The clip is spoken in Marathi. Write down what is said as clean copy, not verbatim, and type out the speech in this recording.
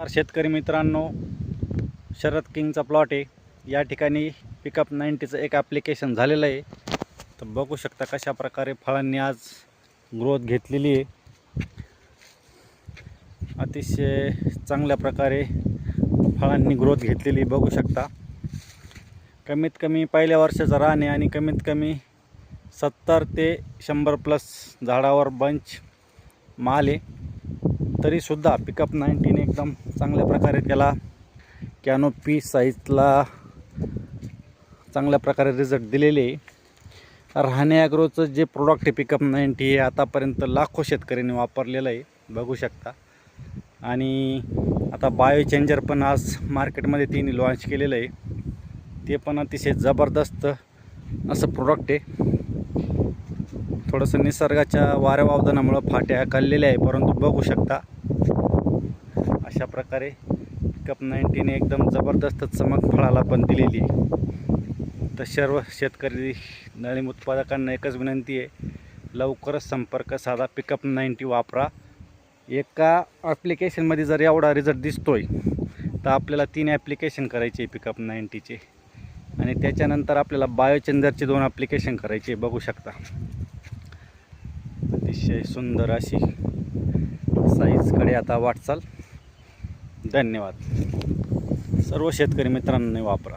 शेतकरी मित्रांनो, शरद किंगचा प्लॉट आहे। या ठिकाणी पिकअप 90चं एक ॲप्लिकेशन झालेलं आहे। तर बघू शकता कशा प्रकारे फळांनी आज ग्रोथ घेतलेली आहे। अतिशय चांगल्या प्रकारे फळांनी ग्रोथ घेतलेली बघू शकता। कमीत कमी पहिल्या वर्षाचा रान आहे आणि कमीत कमी 70 ते 100 प्लस झाडावर बंच माल आहे। तरीसुद्धा पिकअप 90ने एकदम चांगल्या प्रकारे त्याला कॅनोपी साईजला चांगल्या प्रकारे रिझल्ट दिलेले आहे। राहणे ॲग्रोचं जे प्रोडक्ट आहे पिकअप 90 हे आतापर्यंत लाखो शेतकऱ्यांनी वापरलेलं आहे बघू शकता। आणि आता बायो चेंजर पण आज मार्केटमध्ये तिने लॉन्च केलेलं आहे। ते पण अतिशय जबरदस्त असं प्रोडक्ट आहे। थोडंसं निसर्गाच्या वाऱ्या वावदानामुळं फाट्या खाल्लेल्या आहे, परंतु बघू शकता अशा प्रकारे पिकअप 90ने एकदम जबरदस्त चमक फळाला पण दिलेली आहे। तर सर्व शेतकरी डाळिंब उत्पादकांना एकच विनंती आहे, लवकरच संपर्क साधा, पिकअप 90 वापरा। एका ॲप्लिकेशनमध्ये जर एवढा रिझल्ट दिसतोय तर आपल्याला 3 ॲप्लिकेशन करायचे पिकअप 90चे आणि त्याच्यानंतर आपल्याला बायोचेंजरचे 2 ॲप्लिकेशन करायचे बघू शकता। अतिशय सुंदर अशी साईजकडे आता वाटचाल। धन्यवाद। सर्व शेतकरी मित्रांनी वापरा।